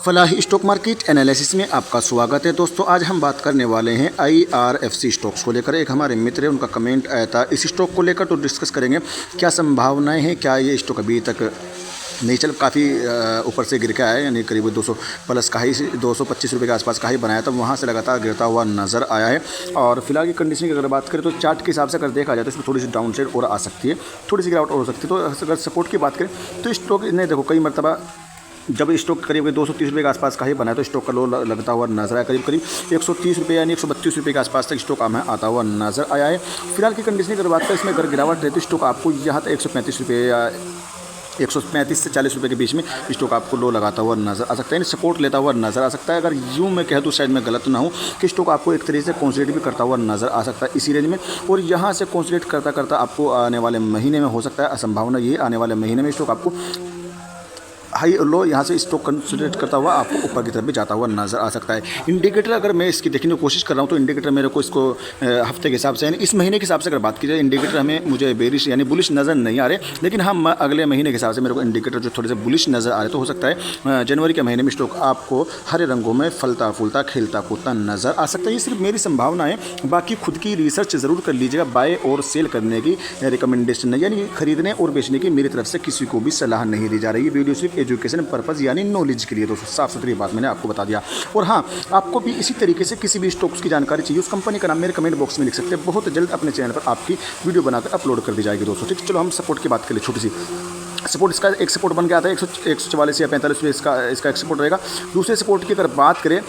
Falahi stock market analysis में आपका स्वागत है दोस्तों। आज हम बात करने वाले हैं IRFC स्टॉक्स को लेकर। एक हमारे मित्र है, उनका कमेंट आया था इस स्टॉक को लेकर, तो डिस्कस करेंगे क्या संभावनाएं हैं, क्या ये स्टॉक अभी तक नहीं चल, काफ़ी ऊपर से गिर के आया है, यानी करीब 200 प्लस का ही 225 रुपये के आसपास का ही बनाया था, वहाँ से लगातार गिरता हुआ नज़र आया है। और फिलहाल की कंडीशन की अगर बात करें तो चार्ट के हिसाब से अगर देखा जाए तो इसमें थोड़ी सी डाउन साइड और आ सकती है, थोड़ी सी गिरावट और हो सकती है। तो अगर सपोर्ट की बात करें तो स्टॉक ने देखो कई मरतबा जब स्टॉक करीब 230 रुपये के आसपास का ही बना है तो स्टॉक का लो लगता हुआ नजर आया, करीब 130 रुपये यानी 132 रुपये के आसपास तक स्टॉक हमें आता हुआ नजर आया है। फिलहाल की कंडीशन की अगर बात करें इसमें अगर गिरावट रहती है स्टॉक आपको यहाँ तक 135 रुपये या 135 से 40 रुपये के बीच में स्टॉक आपको लो लगाता हुआ नजर आ सकता है, यानी सपोर्ट लेता हुआ नजर आ सकता है। अगर यूँ मैं कह दूँ शायद मैं गलत ना हूँ कि स्टॉक आपको एक तरीके से कंसोलिडेट भी करता हुआ नजर आ सकता है इसी रेंज में, और यहाँ से कंसोलिडेट करता करता आपको आने वाले महीने में हो सकता है, संभावना ये आने वाले महीने में स्टॉक आपको हाई लो यहाँ से स्टॉक कंसिडरेट करता हुआ आपको ऊपर की तरफ भी जाता हुआ नजर आ सकता है। इंडिकेटर अगर मैं इसकी देखने की कोशिश कर रहा हूँ तो इंडिकेटर मेरे को इसको हफ्ते के हिसाब से यानी इस महीने के हिसाब से अगर बात की जाए इंडिकेटर हमें मुझे बेरिश यानी बुलिश नज़र नहीं आ रहे, लेकिन हम अगले महीने के हिसाब से मेरे को इंडिकेटर जो थोड़े से बुलिश नज़र आ रहे, तो हो सकता है जनवरी के महीने में स्टॉक आपको हरे रंगों में फलता फूलता खेलता कूदता नज़र आ सकता है। ये सिर्फ मेरी संभावना है, बाकी खुद की रिसर्च ज़रूर कर लीजिएगा। बाय और सेल करने की रिकमेंडेशन नहीं, यानी खरीदने और बेचने की मेरी तरफ से किसी को भी सलाह नहीं दी जा रही है। वीडियो सिर्फ एजुकेशन पर्पज़ यानी नॉलेज के लिए दोस्तों, साफ सुथरी बात मैंने आपको बता दिया। और हाँ, आपको भी इसी तरीके से किसी भी स्टॉक्स की जानकारी चाहिए, उस कंपनी का नाम मेरे कमेंट बॉक्स में लिख सकते हैं, बहुत जल्द अपने चैनल पर आपकी वीडियो बनाकर अपलोड कर दी जाएगी दोस्तों। ठीक, चलो हम सपोर्ट की बात करें। छोटी सी सपोर्ट, इसका एक सपोर्ट बन के आता है 144 या 45 रुपये इसका एक सपोर्ट रहेगा। दूसरे सपोर्ट की अगर बात करें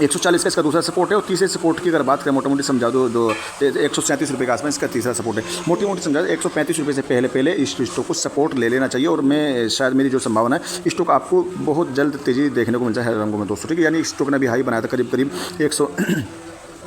140 का इसका दूसरा सपोर्ट है, और तीसरे सपोर्ट की अगर बात करें मोटी मोटी समझा दो 137 रुपये के आसपास इसका तीसरा सपोर्ट है। मोटी मोटी समझा 135 रुपये से पहले इस स्टॉक को सपोर्ट ले लेना चाहिए, और मैं शायद मेरी जो संभावना है स्टॉक आपको बहुत जल्द तेज़ी देखने को मिल जाए हर रंगों में दोस्तों। ठीक है, यानी स्टॉक ने भी हाई बनाया था करीब 100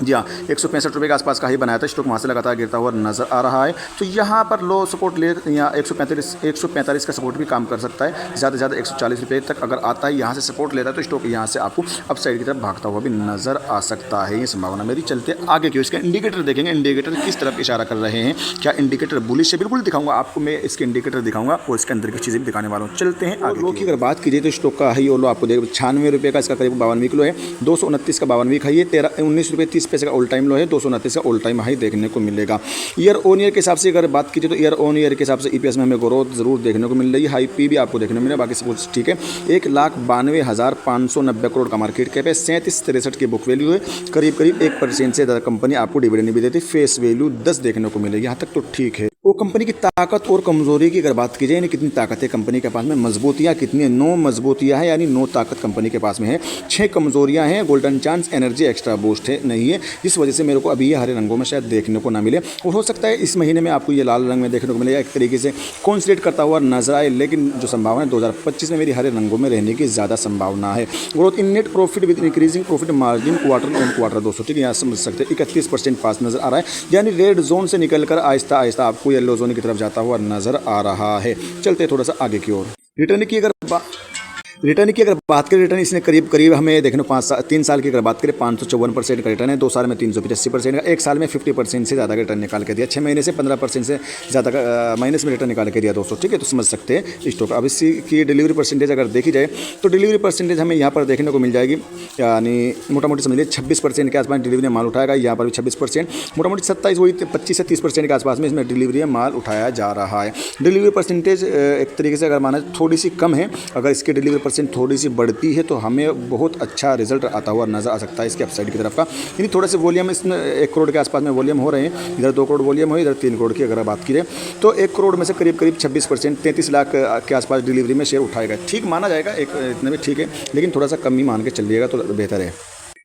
जी हाँ 165 रुपये के आसपास का ही बनाया था स्टॉक, वहाँ से लगातार गिरता हुआ नज़र आ रहा है। तो यहाँ पर लो सपोर्ट ले या 145 का सपोर्ट भी काम कर सकता है, ज़्यादा से ज़्यादा 140 रुपये तक अगर आता है यहाँ से सपोर्ट लेता है तो स्टॉक यहाँ से आपको अप साइड की तरफ भागता हुआ भी नज़र आ सकता है, ये संभावना मेरी। चलते आगे क्यों, इसका इंडिकेटर देखेंगे, इंडिकेटर किस तरफ इशारा कर रहे हैं, क्या इंडिकेटर बुलिश है, बिल्कुल दिखाऊंगा आपको मैं इसके इंडिकेटर दिखाऊंगा और इसके अंदर की चीज़ें भी दिखाने वाला हूँ। चलते हैं आगे। लो की अगर बात कीजिए तो स्टॉक का हाई और लो आपको देखो 96 रुपये का इसका करीब 52 वीक लो है, 229 का 52 वीक हाई है, 19 रुपये 30 पैसे का ऑल टाइम लो है, 229 का ऑल टाइम हाई देखने को मिलेगा। ईयर ऑन ईयर के हिसाब से अगर बात कीजिए तो ईयर ऑन ईयर के हिसाब से ईपीएस में हमें ग्रोथ जरूर देखने को मिल रही है, हाई पी भी आपको देखने को मिलेगा, बाकी सब कुछ ठीक है। 1,92,590 करोड़ का मार्केट कैप है, 3763 की बुक वैल्यू है, करीब 1% से ज़्यादा कंपनी आपको डिविडेंड भी देती है, फेस वैल्यू 10 देखने को मिलेगी, यहाँ तक तो ठीक है। वो कंपनी की ताकत और कमजोरी की अगर बात की जाए, यानी कितनी ताकत है कंपनी के पास में, मजबूतियाँ कितनी है, 9 मजबूतियाँ हैं, यानी 9 ताकत कंपनी के पास में है, 6 कमजोरियाँ हैं, golden chance energy extra boost है नहीं है, जिस वजह से मेरे को अभी ये हरे रंगों में शायद देखने को ना मिले, और हो सकता है इस महीने में आपको ये लाल रंग में देखने को मिलेगा, एक तरीके से कॉन्सोलिडेट करता हुआ नजर आए, लेकिन जो संभावना है 2025 में मेरी हरे रंगों में रहने की ज़्यादा संभावना है। Growth in net profit with increasing profit margin quarter on quarter दोस्तों, ठीक है, यहाँ समझ सकते हैं 31% पास नजर आ रहा है, यानी रेड जोन से निकलकर आहिस्ता आहिस्ता आपको येलो जोन की तरफ जाता हुआ नजर आ रहा है। चलते थोड़ा सा आगे की ओर। रिटर्न की अगर बात करें, रिटर्न इसने करीब हमें देखने 3 साल की अगर बात करें 554% का रिटर्न है, 2 साल में 385% का, 1 साल में 50% से ज़्यादा का रिटर्न निकाल के दिया, 6 महीने से 15% से ज़्यादा का माइनस में रिटर्न निकाल के दिया दोस्तों। ठीक है, तो समझ सकते हैं स्टॉक। अब इसकी डिलीवरी परसेंटेज अगर देखी जाए तो डिलीवरी परसेंटेज हमें यहाँ पर देखने को मिल जाएगी, यानी मोटा मोटी समझ लीजिए 26% के आसपास डिलीवरी माल उठाएगा, यहाँ पर भी 26%, मोटा मोटी 27 वही 25 से 30% के आसपास में इसमें डिलीवरी माल उठाया जा रहा है। डिलीवरी परसेंटेज एक तरीके से अगर माना थोड़ी सी कम है, अगर इसकी डिलीवरी परसेंट थोड़ी सी बढ़ती है तो हमें बहुत अच्छा रिजल्ट आता हुआ नजर आ सकता है इसके अपसाइड की तरफ का, यानी थोड़ा से वॉल्यूम इसमें 1 करोड़ के आसपास में वॉल्यूम हो रहे हैं, इधर 2 करोड़ वॉल्यूम हो, इधर 3 करोड़ की अगर बात की जाए तो 1 करोड़ में से करीब 26% 33 लाख के आसपास डिलीवरी में शेयर उठाएगा, ठीक माना जाएगा, एक इतना भी ठीक है, लेकिन थोड़ा सा कम ही मान के चलिएगा तो बेहतर है।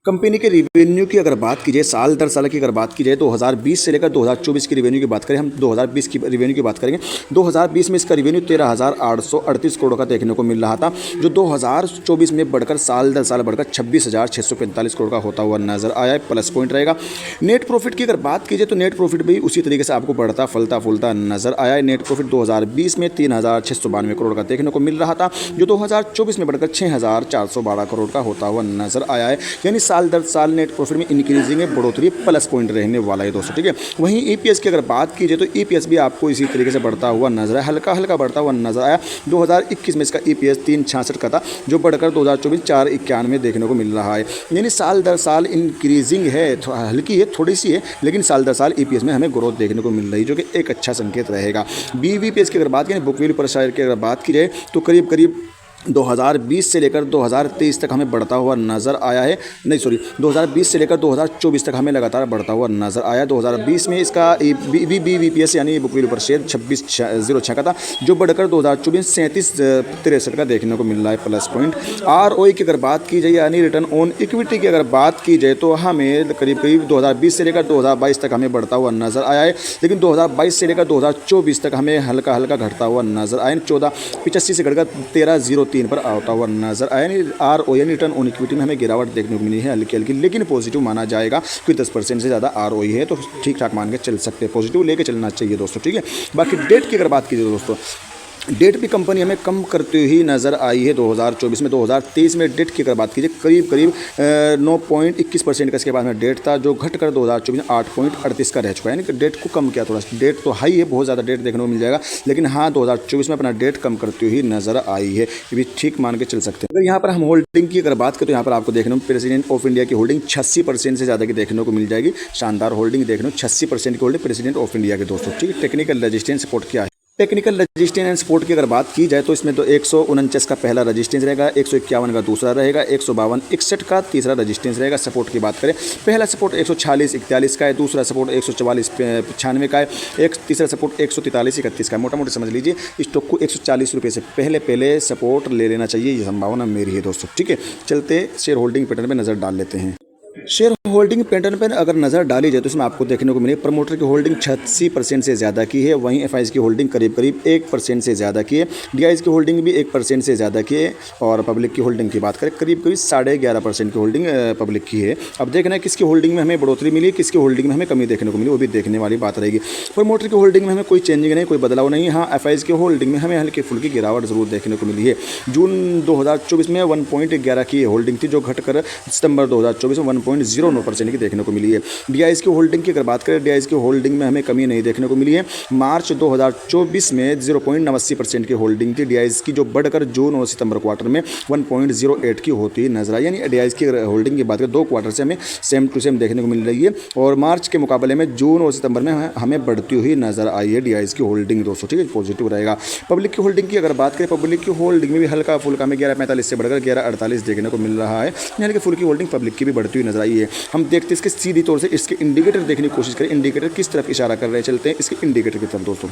कंपनी के रिवेन्यू की अगर बात की जाए, साल दर साल की अगर बात की जाए, 2020 से लेकर 2024 की रिवेन्यू की बात करें, हम 2020 की रिवेन्यू की बात करेंगे, 2020 में इसका रिवेन्यू 13,838 करोड़ का देखने को मिल रहा था, जो 2024 में बढ़कर साल दर साल बढ़कर 26,645 करोड़ का होता हुआ नजर आया है, प्लस पॉइंट रहेगा। नेट प्रॉफिट की अगर बात की जाए तो नेट प्रॉफिट भी उसी तरीके से आपको बढ़ता फलता फूलता नजर आया है। नेट प्रॉफिट 2020 में 3,692 करोड़ का देखने को मिल रहा था, जो 2024 में बढ़कर 6,412 करोड़ का होता हुआ नजर आया है, यानी साल दर साल नेट प्रॉफिट में इंक्रीजिंग है, बढ़ोतरी प्लस पॉइंट रहने वाला है दोस्तों, ठीक है। वहीं ईपीएस की अगर बात की जाए तो ईपीएस भी आपको इसी तरीके से बढ़ता हुआ नजर आया, हल्का हल्का बढ़ता हुआ नजर आया। 2021 में इसका ईपीएस 366 का था, जो बढ़कर 2024 491 देखने को मिल रहा है। यानी साल दर साल इंक्रीजिंग है, हल्की है, थोड़ी सी है, लेकिन साल दर साल ईपीएस में हमें ग्रोथ देखने को मिल रही है, जो कि एक अच्छा संकेत रहेगा। बीवीपीएस की अगर बात करें, बुक वैल्यू पर शेयर की अगर बात की जाए तो करीब करीब 2020 से लेकर 2023 तक हमें बढ़ता हुआ नज़र आया है, नहीं सॉरी 2020 से लेकर 2024 तक हमें लगातार बढ़ता हुआ नज़र आया। 2020 में इसका बीवीपीएस यानी बुक वैल्यू पर शेयर 2606 का था, जो बढ़कर 2024 3763 का देखने को मिल रहा है प्लस पॉइंट। आरओई की अगर बात की जाए यानी रिटर्न ऑन इक्विटी की अगर बात की जाए तो हमें करीब करीब 2020 से लेकर 2022 तक हमें बढ़ता हुआ नज़र आया है, लेकिन 2022 से लेकर 2024 तक हमें हल्का हल्का घटता हुआ नज़र आया। 1485 से घटकर 1303 पर आता हुआ नजर आया। आरओ यानी रिटर्न ऑन इक्विटी में हमें गिरावट देखने को मिली है हल्की हल्की, लेकिन पॉजिटिव माना जाएगा क्योंकि 10% से ज़्यादा आरओई है, तो ठीक ठाक मान के चल सकते हैं, पॉजिटिव लेके चलना चाहिए दोस्तों, ठीक है। बाकी डेट की अगर बात कीजिए दोस्तों, डेट भी कंपनी हमें कम करती हुई नज़र आई है 2024 में। 2023 में डेट की अगर बात कीजिए करीब करीब 9.21% का इसके बाद में डेट था, जो घटकर 2024 में 8.38 का रह चुका है, यानी कि डेट को कम किया थोड़ा। डेट तो हाई है, बहुत ज़्यादा डेट देखने को मिल जाएगा, लेकिन हाँ 2024 में अपना डेट कम करती हुई नज़र आई है, ये भी ठीक मान के चल सकते हैं। अगर यहाँ पर हम होल्डिंग की अगर बात करें तो यहाँ पर आपको देखने को प्रेसिडेंट ऑफ इंडिया की होल्डिंग 86% से ज़्यादा की देखने को मिल जाएगी। शानदार होल्डिंग देखने को 86% की होल्डिंग प्रेसिडेंट ऑफ इंडिया के दोस्तों, ठीक है। टेक्निकल रेजिस्टेंस सपोर्ट क्या है? टेक्निकल रजिस्टेंस एंड सपोर्ट की अगर बात की जाए तो इसमें तो 149 का पहला रजिस्टेंस रहेगा, 151 का दूसरा रहेगा, 152 61 का तीसरा रजिस्टेंस रहेगा। सपोर्ट की बात करें, पहला सपोर्ट 146 41 का है, दूसरा सपोर्ट 144 95 का है, एक तीसरा सपोर्ट 143 31 का है। मोटा मोटी समझ लीजिए स्टॉक को 140 रुपये से पहले सपोर्ट ले लेना चाहिए, ये संभावना मेरी है दोस्तों, ठीक है। चलते शेयर होल्डिंग पैटर्न पर नज़र डाल लेते हैं। शेयर होल्डिंग पैटर्न पर अगर नज़र डाली जाए तो इसमें आपको देखने को मिले प्रमोटर की होल्डिंग 86% से ज़्यादा की है, वहीं एफआईज की होल्डिंग करीब करीब 1% से ज़्यादा की है, डीआईज की होल्डिंग भी 1% से ज़्यादा की है, और पब्लिक की होल्डिंग की बात करें करीब करीब 11.5% की होल्डिंग पब्लिक की है। अब देखना है किसकी होल्डिंग में हमें बढ़ोतरी मिली, किसकी होल्डिंग में हमें कमी देखने को मिली, वो भी देखने वाली बात रहेगी। प्रमोटर की होल्डिंग में हमें कोई चेंजिंग नहीं, कोई बदलाव नहीं। हाँ एफआईज की होल्डिंग में हमें हल्की फुल्की गिरावट जरूर देखने को मिली है। जून 2024 में 1.11 की होल्डिंग थी, जो घटकर सितंबर 2024 में 1.09% की देखने को मिली है। डीआईएस की होल्डिंग की अगर बात करें, डीआईएस की होल्डिंग में हमें कमी नहीं देखने को मिली है। मार्च 2024 में 0.89% की होल्डिंग थी डीआईएस की, जो बढ़कर जून और सितंबर क्वार्टर में 1.08 की होती नजर आई। यानी डीआईएस की होल्डिंग की बात करें 2 क्वार्टर से हमें सेम टू सेम देखने को मिल रही है, और मार्च के मुकाबले में जून और सितंबर में हमें बढ़ती हुई नजर आई है डीआईएस की होल्डिंग दोस्तों, ठीक है, पॉजिटिव रहेगा। पब्लिक की होल्डिंग की अगर बात करें, पब्लिक की होल्डिंग में भी हल्का फुल्का में 11.45 से बढ़कर 11.48 देखने को मिल रहा है, यानी कि फुल की होल्डिंग पब्लिक की भी बढ़ती हुई नजर आई है। हम देखते हैं इसके सीधी तौर से इसके इंडिकेटर देखने की कोशिश करें, इंडिकेटर किस तरफ इशारा कर रहे हैं, चलते हैं इसके इंडिकेटर की तरफ दोस्तों।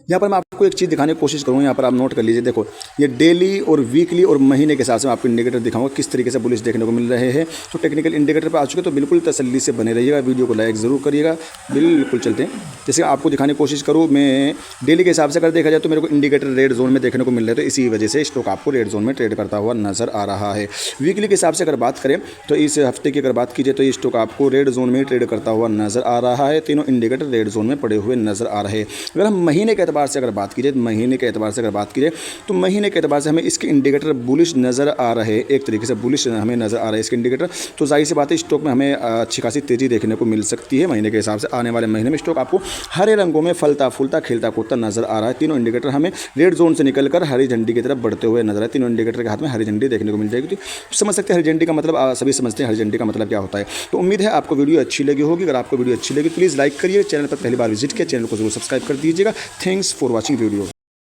यहाँ पर मैं आपको एक चीज़ दिखाने की कोशिश करूँगा, यहाँ पर आप नोट कर लीजिए। देखो ये डेली और वीकली और महीने के हिसाब से मैं आपको इंडिकेटर दिखाऊंगा किस तरीके से बुलिश देखने को मिल रहे हैं। तो टेक्निकल इंडिकेटर पर आ चुके तो बिल्कुल तसल्ली से बने रहिएगा, वीडियो को लाइक ज़रूर करिएगा। बिल्कुल चलते हैं, जैसे आपको दिखाने की कोशिश करूँ मैं डेली के हिसाब से अगर देखा जाए तो मेरे को इंडिकेटर रेड जोन में देखने को मिल रहा है, तो इसी वजह से स्टॉक आपको रेड जोन में ट्रेड करता हुआ नजर आ रहा है। वीकली के हिसाब से अगर बात करें तो इस हफ्ते की अगर बात कीजिए तो ये स्टॉक आपको रेड जोन में ट्रेड करता हुआ नजर आ रहा है। तीनों इंडिकेटर रेड जोन में पड़े हुए नजर आ रहे हैं। अगर हम महीने के एतबार से अगर बात कीजिए, महीने के एतबार से अगर बात कीजिए तो महीने के एतबार से हमें इसके इंडिकेटर बुलिश नज़र आ रहे हैं, एक तरीके से बुलिश हमें नज़र आ रहे हैं इसके इंडिकेटर। तो जाहिर सी बात है स्टॉक में हमें अच्छी खासी तेज़ी देखने को मिल सकती है महीने के हिसाब से। आने वाले महीने में स्टॉक आपको हरे रंगों में फलता फूलता खेलता कूदता नजर आ रहा है। तीनों इंडिकेटर हमें रेड जोन से निकलकर हरी झंडी की तरफ बढ़ते हुए नजर आए। तीनों इंडिकेटर के हाथ में हरी झंडी देखने को मिल जाएगी। तो समझ सकते हैं हरी झंडी का मतलब, सभी समझते हैं हरी झंडी का मतलब क्या होता है। तो उम्मीद है आपको वीडियो अच्छी लगी होगी। अगर आपको वीडियो अच्छी लगी प्लीज़ लाइक करिए, चैनल पर पहली बार विजिट किया चैनल को जरूर सब्सक्राइब कर दीजिएगा। Thanks for watching video.